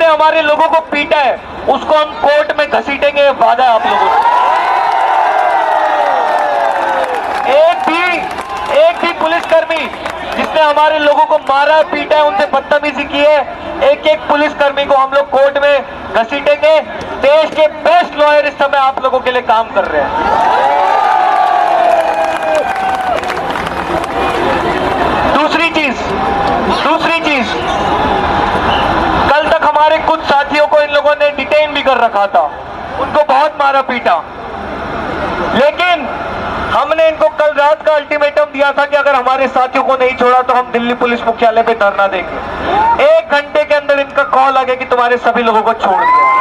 जिसने हमारे लोगों को पीटा है उसको हम कोर्ट में घसीटेंगे, वादा है आप लोगों से। एक भी पुलिसकर्मी जिसने हमारे लोगों को मारा पीटा है, उनसे बदतमीजी की है, एक एक पुलिसकर्मी को हम लोग कोर्ट में घसीटेंगे। देश के बेस्ट लॉयर इस समय आप लोगों के लिए काम कर रहे हैं। दूसरी चीज, कल तक हमारे कुछ साथियों को इन लोगों ने डिटेन भी कर रखा था, उनको बहुत मारा पीटा, लेकिन हमने इनको कल रात का अल्टीमेटम दिया था कि अगर हमारे साथियों को नहीं छोड़ा तो हम दिल्ली पुलिस मुख्यालय पे धरना देंगे। 1 घंटे के अंदर इनका कॉल आ गया कि तुम्हारे सभी लोगों को छोड़ दिया।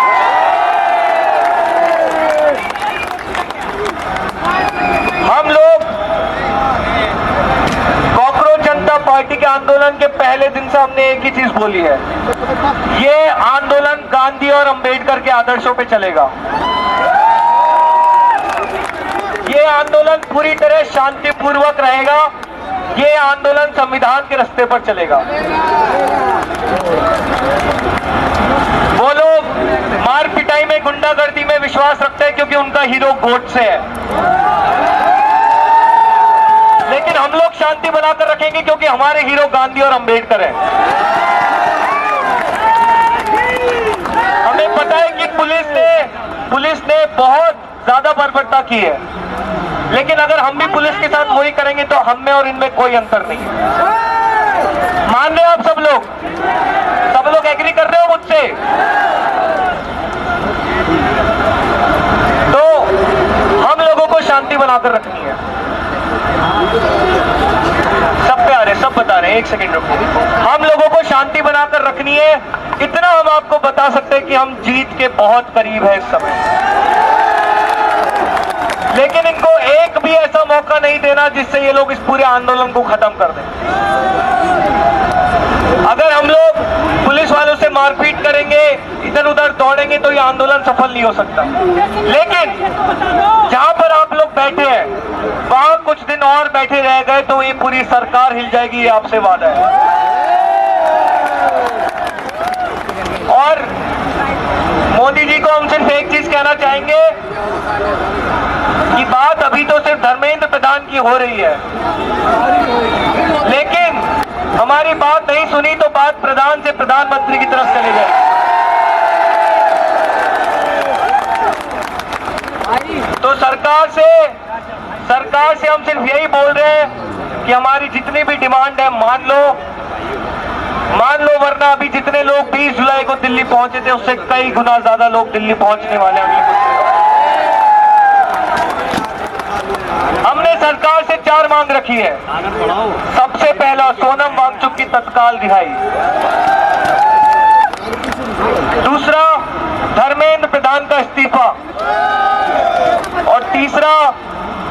हम लोग कॉकरोच जनता पार्टी के आंदोलन के पहले दिन से हमने एक ही चीज बोली है, ये आंदोलन गांधी और अंबेडकर के आदर्शों पे चलेगा। ये आंदोलन पूरी तरह शांतिपूर्वक रहेगा, ये आंदोलन संविधान के रास्ते पर चलेगा। वो लोग मार पिटाई में, गुंडागर्दी में विश्वास रखते हैं क्योंकि उनका हीरो गोडसे है, लेकिन हम लोग शांति बनाकर रखेंगे क्योंकि हमारे हीरो गांधी और अंबेडकर हैं। हमें पता है कि पुलिस ने बहुत ज्यादा बर्बरता की है, लेकिन अगर हम भी पुलिस के साथ वही करेंगे तो हम में और इनमें कोई अंतर नहीं है। मान रहे हो आप सब लोग एग्री कर रहे हो मुझसे? तो हम लोगों को शांति बनाकर रखनी है। सब पे आ रहे, सब बता रहे हैं, 1 सेकंड रुकिए। हम लोगों को शांति बनाकर रखनी है, इतना हम आपको बता सकते हैं कि हम जीत के बहुत करीब है इस समय, लेकिन इनको एक भी ऐसा मौका नहीं देना जिससे ये लोग इस पूरे आंदोलन को खत्म कर दें। अगर हम लोग पुलिस वालों से मारपीट करेंगे, इधर उधर दौड़ेंगे तो ये आंदोलन सफल नहीं हो सकता। लेकिन जहां पर आप लोग बैठे हैं वहां कुछ दिन और बैठे रह गए तो ये पूरी सरकार हिल जाएगी, ये आपसे वादा है। और मोदी जी को हम सिर्फ एक चीज कहना चाहेंगे कि बात अभी तो सिर्फ धर्मेंद्र प्रधान की हो रही है, लेकिन हमारी बात नहीं सुनी तो बात प्रधान से प्रधानमंत्री की तरफ चली जाएगी। तो सरकार से हम सिर्फ यही बोल रहे हैं कि हमारी जितनी भी डिमांड है मान लो, वरना अभी जितने लोग 20 जुलाई को दिल्ली पहुंचे थे उससे कई गुना ज्यादा लोग दिल्ली पहुंचने वाले हैं अगले कुछ दिनों। हमने सरकार से 4 मांग रखी है। सबसे पहला, सोनम वांगचुक की तत्काल रिहाई। दूसरा, धर्मेंद्र प्रधान का इस्तीफा। और तीसरा,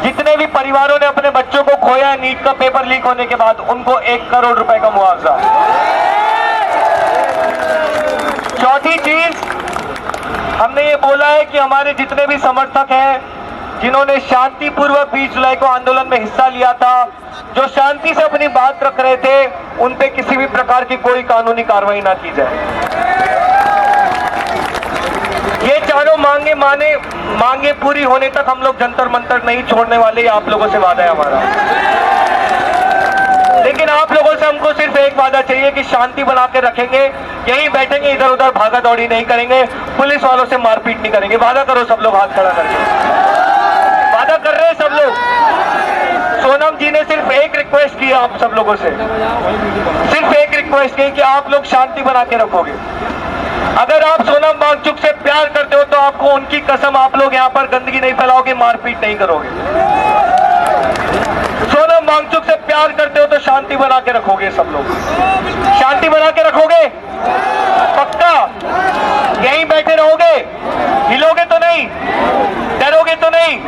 जितने भी परिवारों ने अपने बच्चों को खोया है नीट का पेपर लीक होने के बाद, उनको 1 करोड़ रुपए का मुआवजा। चौथी चीज, हमने ये बोला है कि हमारे जितने भी समर्थक हैं जिन्होंने शांतिपूर्वक 20 जुलाई को आंदोलन में हिस्सा लिया था, जो शांति से अपनी बात रख रहे थे, उन पे किसी भी प्रकार की कोई कानूनी कार्रवाई ना की जाए। ये चारों मांगे पूरी होने तक हम लोग जंतर मंतर नहीं छोड़ने वाले, आप लोगों से वादा है हमारा। लेकिन आप लोगों से हमको सिर्फ एक वादा चाहिए कि शांति बना के रखेंगे, यहीं बैठेंगे, इधर उधर भागा दौड़ी नहीं करेंगे, पुलिस वालों से मारपीट नहीं करेंगे। वादा करो सब लोग, हाथ खड़ा करके वादा कर रहे हैं सब लोग। सोनम जी ने सिर्फ एक रिक्वेस्ट की आप सब लोगों से, सिर्फ एक रिक्वेस्ट की कि आप लोग शांति बना के रखोगे। अगर आप सोनम वांगचुक से प्यार करते हो तो आपको उनकी कसम, आप लोग यहाँ पर गंदगी नहीं फैलाओगे, मारपीट नहीं करोगे। सोनम वांगचुक से प्यार करते हो तो शांति बना के रखोगे सब लोग। शांति बना के रखोगे पक्का? यहीं बैठे रहोगे, हिलोगे तो नहीं, डरोगे तो नहीं,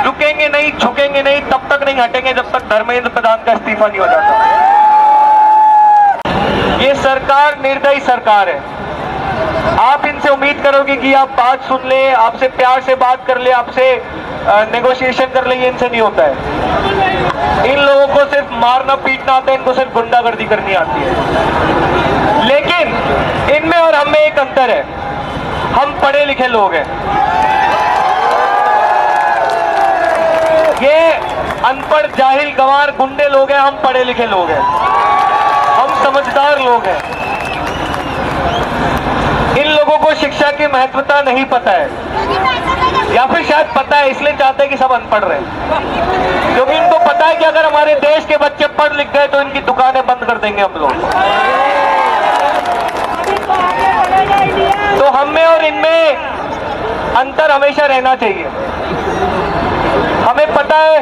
रुकेंगे नहीं, झुकेंगे नहीं, तब तक नहीं हटेंगे जब तक धर्मेंद्र प्रधान का इस्तीफा नहीं हो जाता। ये सरकार निर्दयी सरकार है। आप इनसे उम्मीद करोगे कि आप बात सुन ले, आपसे प्यार से बात कर ले, आपसे नेगोशिएशन कर ले, ये इनसे नहीं होता है। इन लोगों को सिर्फ मारना पीटना आता है, इनको सिर्फ गुंडागर्दी करनी आती है। लेकिन इनमें और हम में एक एक अंतर है, हम पढ़े लिखे लोग हैं, ये अनपढ़ जाहिल गंवार गुंडे लोग हैं, हम पढ़े लिखे लोग हैं, हम समझदार लोग हैं। इन लोगों को शिक्षा की महत्वता नहीं पता है, या फिर शायद पता है इसलिए चाहते हैं कि सब अनपढ़ रहे, क्योंकि इनको पता है कि अगर हमारे देश के बच्चे पढ़ लिख गए तो इनकी दुकानें बंद कर देंगे हम लोग। तो हम में और इनमें अंतर हमेशा रहना चाहिए। हमें पता है